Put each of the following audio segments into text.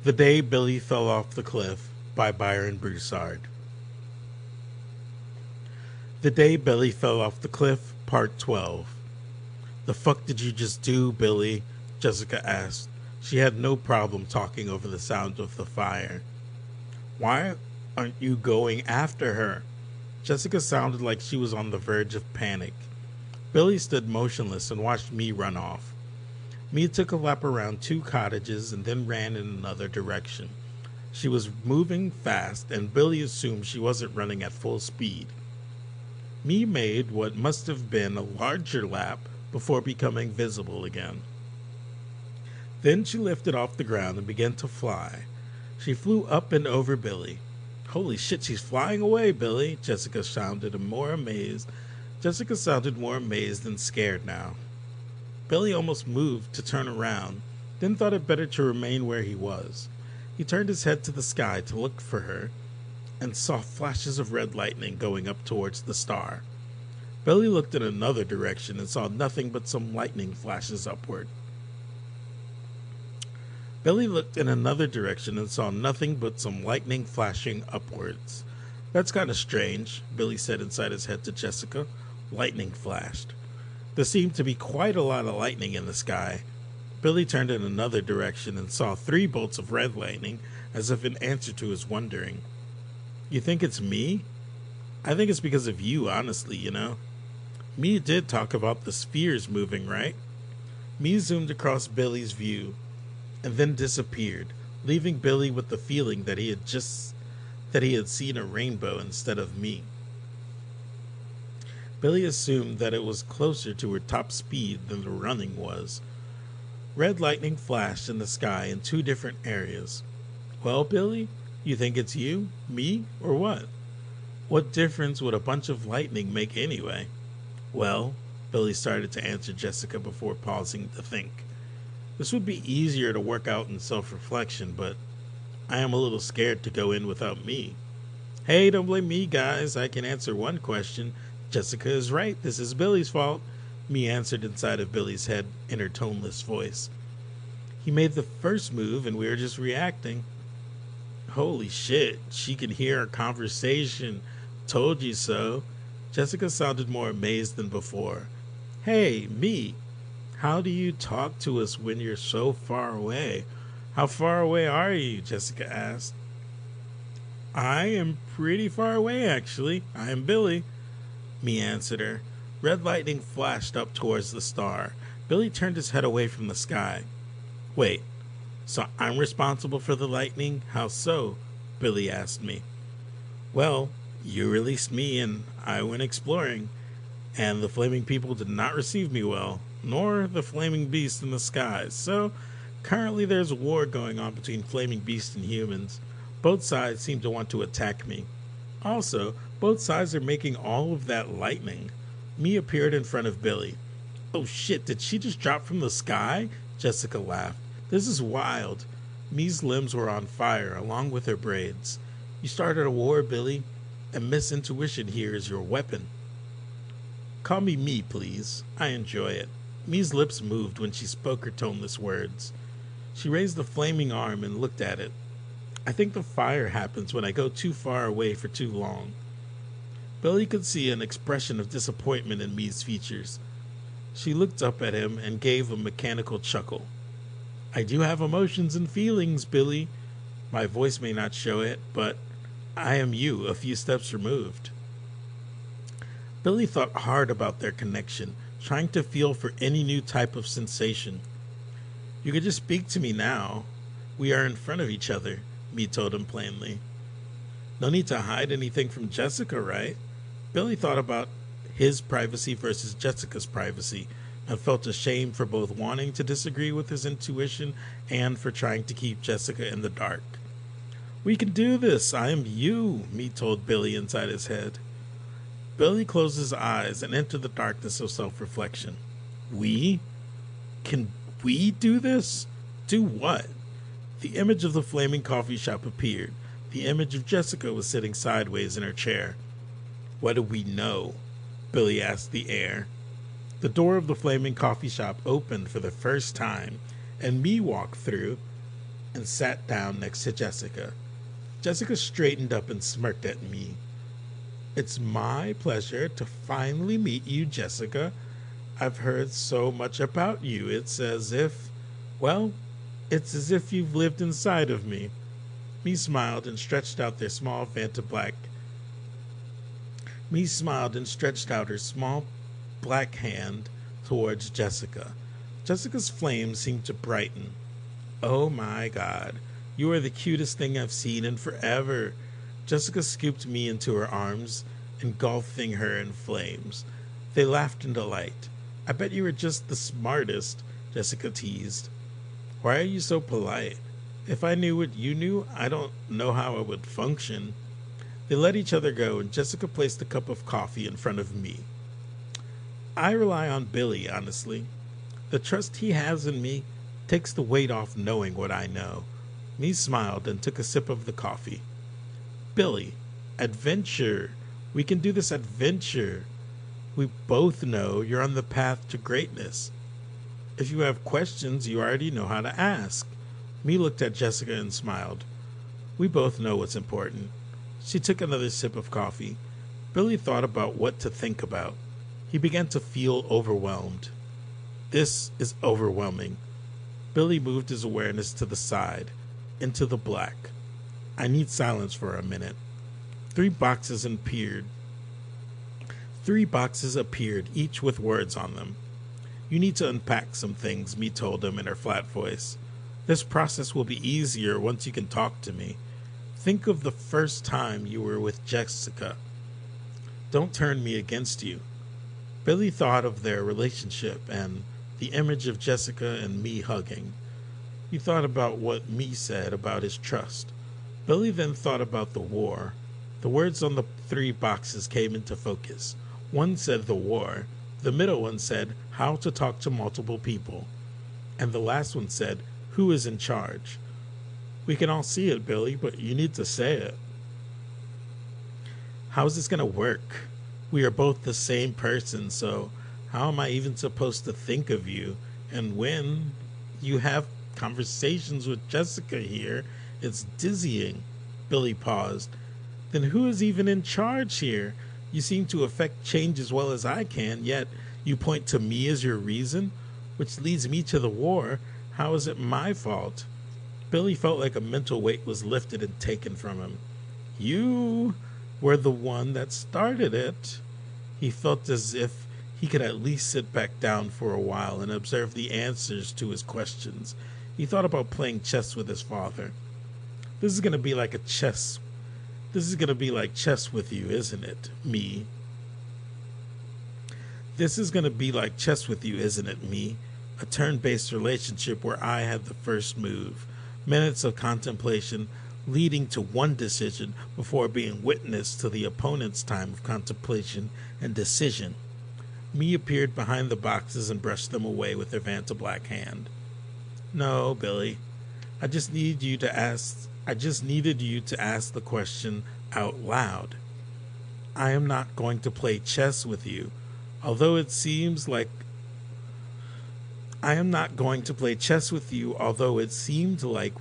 The Day Billy Fell Off the Cliff by Byron Broussard. The Day Billy Fell Off the Cliff, Part 12. The fuck did you just do, Billy? Jessica asked. She had no problem talking over the sound of the fire. Why aren't you going after her? Jessica sounded like she was on the verge of panic. Billy stood motionless and watched me run off. Me took a lap around 2 cottages and then ran in another direction. She was moving fast, and Billy assumed she wasn't running at full speed. Me made what must have been a larger lap before becoming visible again. Then she lifted off the ground and began to fly. She flew up and over Billy. Holy shit, she's flying away, Billy, Jessica sounded more amazed than scared now. Billy almost moved to turn around, then thought it better to remain where he was. He turned his head to the sky to look for her and saw flashes of red lightning going up towards the star. Billy looked in another direction and saw nothing but some lightning flashes upward. That's kind of strange, Billy said inside his head to Jessica. Lightning flashed. There seemed to be quite a lot of lightning in the sky. Billy turned in another direction and saw 3 bolts of red lightning, as if in answer to his wondering. You think it's me? I think it's because of you, honestly, Me did talk about the spheres moving, right? Me zoomed across Billy's view and then disappeared, leaving Billy with the feeling that he had seen a rainbow instead of me. Billy assumed that it was closer to her top speed than the running was. Red lightning flashed in the sky in 2 different areas. Well, Billy, you think it's you, me, or what? What difference would a bunch of lightning make anyway? Well, Billy started to answer Jessica before pausing to think. This would be easier to work out in self-reflection, but I am a little scared to go in without me. Hey, don't blame me, guys. I can answer one question. Jessica is right. This is Billy's fault, Me answered inside of Billy's head in her toneless voice. He made the first move and we were just reacting. Holy shit, she could hear our conversation. Told you so. Jessica sounded more amazed than before. Hey, me. How do you talk to us when you're so far away? How far away are you? Jessica asked. I am pretty far away, actually. I am Billy. Me answered her. Red lightning flashed up towards the star. Billy turned his head away from the sky. Wait, so I'm responsible for the lightning? How so? Billy asked me. Well, you released me and I went exploring, and the flaming people did not receive me well, nor the flaming beast in the skies. So currently there's a war going on between flaming beasts and humans. Both sides seem to want to attack me. Also, both sides are making all of that lightning. Me appeared in front of Billy. Oh shit, did she just drop from the sky? Jessica laughed. This is wild. Me's limbs were on fire, along with her braids. You started a war, Billy, and misintuition here is your weapon. Call me Me, please. I enjoy it. Me's lips moved when she spoke her toneless words. She raised the flaming arm and looked at it. I think the fire happens when I go too far away for too long. Billy could see an expression of disappointment in Me's features. She looked up at him and gave a mechanical chuckle. I do have emotions and feelings, Billy. My voice may not show it, but I am you a few steps removed. Billy thought hard about their connection, trying to feel for any new type of sensation. You could just speak to me now. We are in front of each other, Me told him plainly. No need to hide anything from Jessica, right? Billy thought about his privacy versus Jessica's privacy and felt ashamed for both wanting to disagree with his intuition and for trying to keep Jessica in the dark. We can do this. I am you, Me told Billy inside his head. Billy closed his eyes and entered the darkness of self-reflection. We? Can we do this? Do what? The image of the flaming coffee shop appeared. The image of Jessica was sitting sideways in her chair. What do we know? Billy asked the air. The door of the flaming coffee shop opened for the first time, and Me walked through and sat down next to Jessica. Jessica straightened up and smirked at me. It's my pleasure to finally meet you, Jessica. I've heard so much about you. It's as if you've lived inside of me. Me smiled and stretched out her small black hand towards Jessica. Jessica's flame seemed to brighten. Oh my God, you are the cutest thing I've seen in forever. Jessica scooped me into her arms, engulfing her in flames. They laughed in delight. I bet you were just the smartest, Jessica teased. Why are you so polite? If I knew what you knew, I don't know how I would function. They let each other go, and Jessica placed a cup of coffee in front of me. I rely on Billy, honestly. The trust he has in me takes the weight off knowing what I know. Me smiled and took a sip of the coffee. Billy, adventure. We can do this adventure. We both know you're on the path to greatness. If you have questions, you already know how to ask. Me looked at Jessica and smiled. We both know what's important. She took another sip of coffee. Billy thought about what to think about. He began to feel overwhelmed. This is overwhelming. Billy moved his awareness to the side, into the black. I need silence for a minute. Three boxes appeared, each with words on them. You need to unpack some things, Me told him in her flat voice. This process will be easier once you can talk to me. Think of the first time you were with Jessica. Don't turn me against you. Billy thought of their relationship and the image of Jessica and me hugging. He thought about what Me said about his trust. Billy then thought about the war. The words on the three boxes came into focus. One said the war. The middle one said how to talk to multiple people. And the last one said who is in charge. We can all see it, Billy, but you need to say it. How's this going to work? We are both the same person, so how am I even supposed to think of you? And when you have conversations with Jessica here, it's dizzying. Billy paused. Then who is even in charge here? You seem to affect change as well as I can, yet you point to me as your reason, which leads me to the war. How is it my fault? Billy felt like a mental weight was lifted and taken from him. You were the one that started it. He felt as if he could at least sit back down for a while and observe the answers to his questions. He thought about playing chess with his father. This is going to be like chess with you, isn't it, Me? This is going to be like chess with you, isn't it, Me? A turn-based relationship where I had the first move. Minutes of contemplation leading to one decision before being witness to the opponent's time of contemplation and decision. Me appeared behind the boxes and brushed them away with her Vanta black hand. No, Billy. I just needed you to ask the question out loud. I am not going to play chess with you, although it seemed like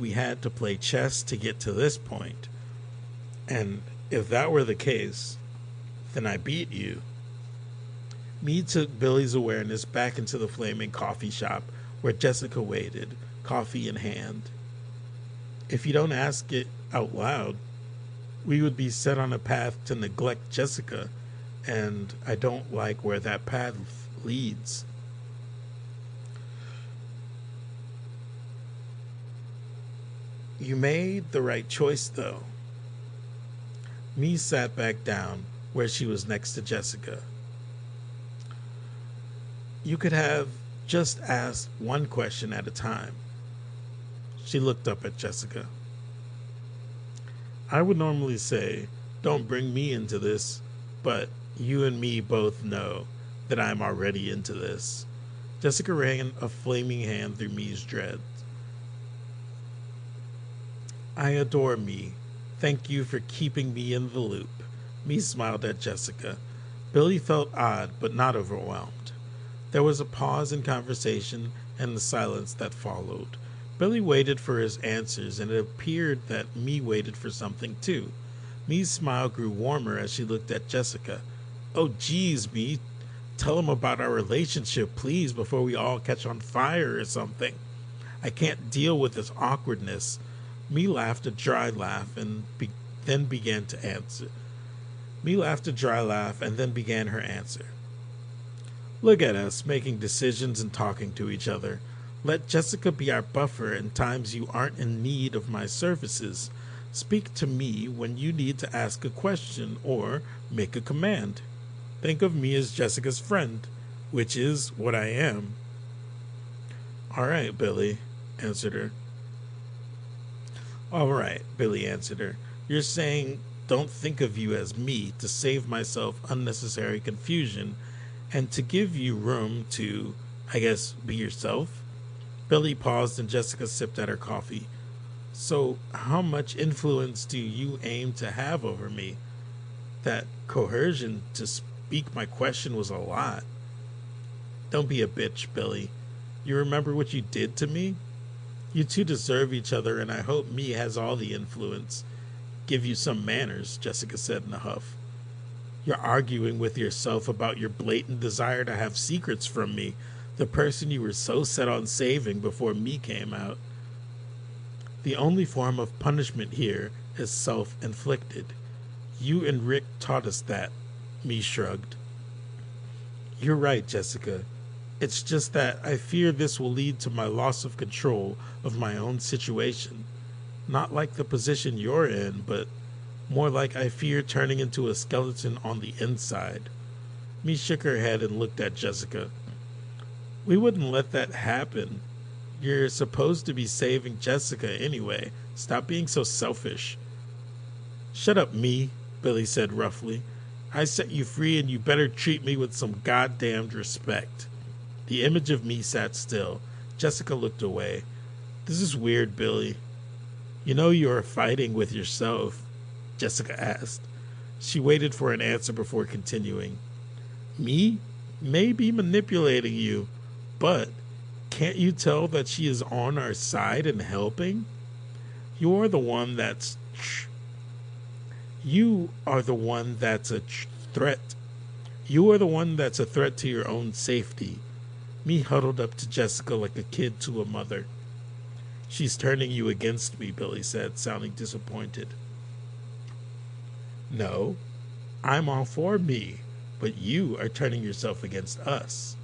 we had to play chess to get to this point. And if that were the case, then I beat you. Me took Billy's awareness back into the flaming coffee shop where Jessica waited, coffee in hand. If you don't ask it out loud, we would be set on a path to neglect Jessica, and I don't like where that path leads. You made the right choice, though. Me sat back down where she was next to Jessica. You could have just asked one question at a time. She looked up at Jessica. I would normally say, don't bring me into this, but you and me both know that I'm already into this. Jessica ran a flaming hand through Me's dreads. I adore Me. Thank you for keeping me in the loop. Me smiled at Jessica. Billy felt odd, but not overwhelmed. There was a pause in conversation and the silence that followed. Billy waited for his answers, and it appeared that Me waited for something too. Me's smile grew warmer as she looked at Jessica. Oh, geez, Me. Tell him about our relationship, please, before we all catch on fire or something. I can't deal with this awkwardness. Me laughed a dry laugh and then began to answer. Me laughed a dry laugh and then began her answer. Look at us, making decisions and talking to each other. Let Jessica be our buffer in times you aren't in need of my services. Speak to me when you need to ask a question or make a command. Think of me as Jessica's friend, which is what I am. All right, Billy answered her. All right, Billy answered her. You're saying don't think of you as me to save myself unnecessary confusion and to give you room to, I guess, be yourself? Billy paused and Jessica sipped at her coffee. So how much influence do you aim to have over me? That coercion to speak my question was a lot. Don't be a bitch, Billy. You remember what you did to me? You two deserve each other, and I hope Me has all the influence. Give you some manners, Jessica said in a huff. You're arguing with yourself about your blatant desire to have secrets from me, the person you were so set on saving before Me came out. The only form of punishment here is self-inflicted. You and Rick taught us that, Me shrugged. You're right, Jessica. It's just that I fear this will lead to my loss of control of my own situation. Not like the position you're in, but more like I fear turning into a skeleton on the inside. Me shook her head and looked at Jessica. We wouldn't let that happen. You're supposed to be saving Jessica anyway. Stop being so selfish. Shut up, Me, Billy said roughly. I set you free and you better treat me with some goddamned respect. The image of Me sat still. Jessica looked away. This is weird, Billy. You know you're fighting with yourself, Jessica asked. She waited for an answer before continuing. Me may be manipulating you, but can't you tell that she is on our side and helping? You're the one that's You are the one that's a threat. You are the one that's a threat to your own safety. Me huddled up to Jessica like a kid to a mother. She's turning you against me, Billy said, sounding disappointed. No, I'm all for Me, but you are turning yourself against us,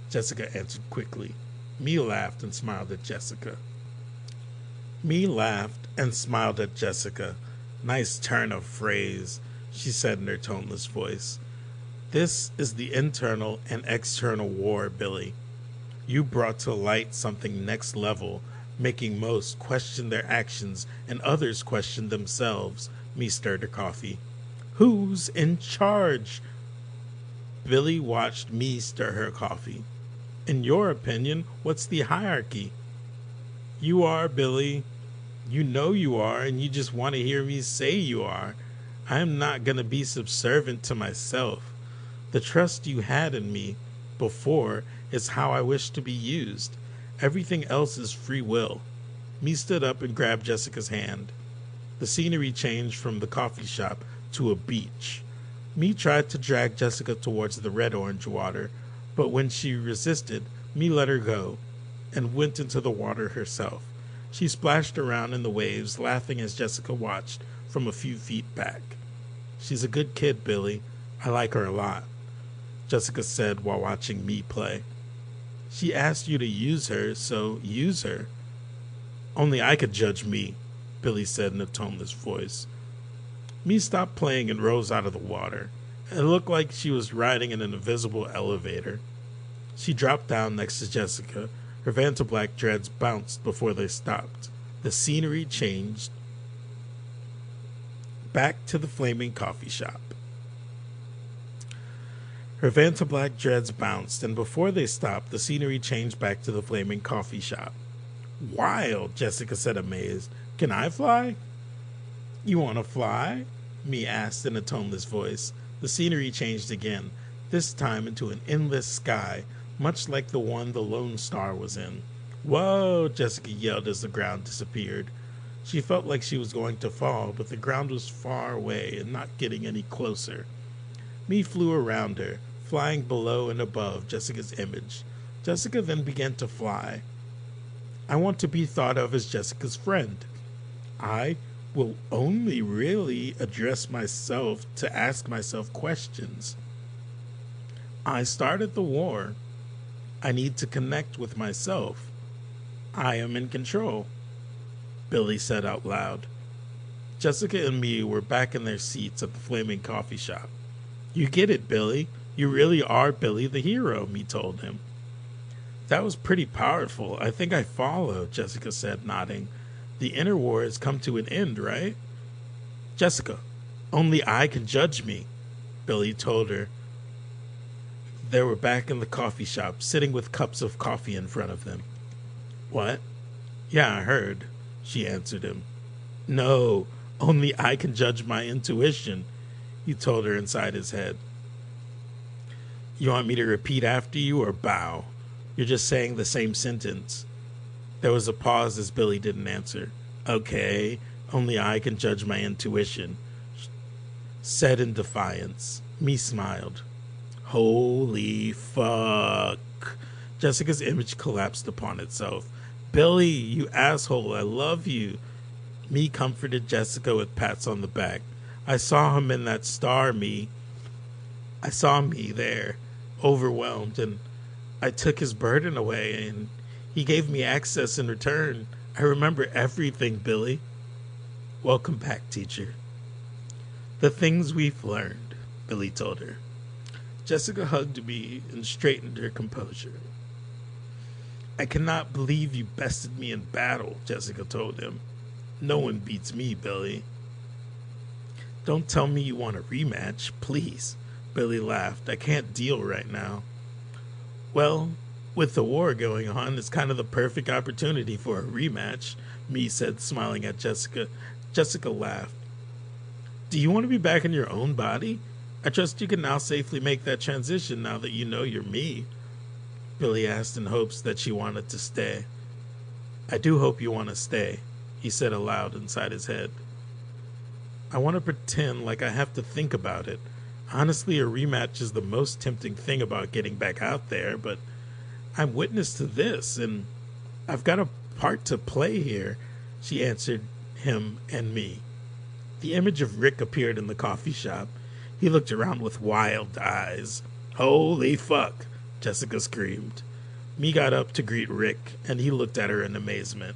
Jessica answered quickly. Me laughed and smiled at Jessica. Me laughed and smiled at Jessica. Nice turn of phrase, she said in her toneless voice. This is the internal and external war, Billy. You brought to light something next level, making most question their actions and others question themselves. Me stirred her coffee. Who's in charge? Billy watched Me stir her coffee. In your opinion, what's the hierarchy? You are, Billy. You know you are, and you just want to hear me say you are. I am not going to be subservient to myself. The trust you had in me before is how I wish to be used. Everything else is free will. Me stood up and grabbed Jessica's hand. The scenery changed from the coffee shop to a beach. Me tried to drag Jessica towards the red-orange water, but when she resisted, Me let her go and went into the water herself. She splashed around in the waves, laughing as Jessica watched from a few feet back. She's a good kid, Billy. I like her a lot, Jessica said while watching Me play. She asked you to use her, so use her. Only I could judge Me, Billy said in a toneless voice. Me stopped playing and rose out of the water. It looked like she was riding in an invisible elevator. She dropped down next to Jessica. Her Vantablack dreads bounced before they stopped. The scenery changed back to the flaming coffee shop. Her Vantablack dreads bounced, and before they stopped, the scenery changed back to the flaming coffee shop. Wild, Jessica said, amazed. Can I fly? You want to fly? Me asked in a toneless voice. The scenery changed again, this time into an endless sky, much like the one the Lone Star was in. Whoa, Jessica yelled as the ground disappeared. She felt like she was going to fall, but the ground was far away and not getting any closer. Me flew around her, flying below and above Jessica's image. Jessica then began to fly. I want to be thought of as Jessica's friend. I will only really address myself to ask myself questions. I started the war. I need to connect with myself. I am in control, Billy said out loud. Jessica and me were back in their seats at the flaming coffee shop. You get it, Billy. You really are Billy the hero, me told him. That was pretty powerful. I think I follow, Jessica said, nodding. The inner war has come to an end, right? Jessica, only I can judge me, Billy told her. They were back in the coffee shop, sitting with cups of coffee in front of them. What? Yeah, I heard, she answered him. No, only I can judge my intuition, he told her inside his head. You want me to repeat after you or bow? You're just saying the same sentence. There was a pause as Billy didn't answer. Okay, only I can judge my intuition, said in defiance. Me smiled. Holy fuck. Jessica's image collapsed upon itself. Billy, you asshole, I love you. Me comforted Jessica with pats on the back. I saw him in that star, me. I saw me there, overwhelmed, and I took his burden away, and he gave me access in return. I remember everything, Billy. Welcome back, teacher. The things we've learned, Billy told her. Jessica hugged me and straightened her composure. I cannot believe you bested me in battle, Jessica told him. No one beats me, Billy. Don't tell me you want a rematch, please, Billy laughed. I can't deal right now. Well, with the war going on, it's kind of the perfect opportunity for a rematch, me said, smiling at Jessica. Jessica laughed. Do you want to be back in your own body? I trust you can now safely make that transition now that you know you're me, Billy asked in hopes that she wanted to stay. I do hope you want to stay, he said aloud inside his head. I want to pretend like I have to think about it. Honestly, a rematch is the most tempting thing about getting back out there, but I'm witness to this, and I've got a part to play here, she answered him and me. The image of Rick appeared in the coffee shop. He looked around with wild eyes. Holy fuck, Jessica screamed. Me got up to greet Rick, and he looked at her in amazement.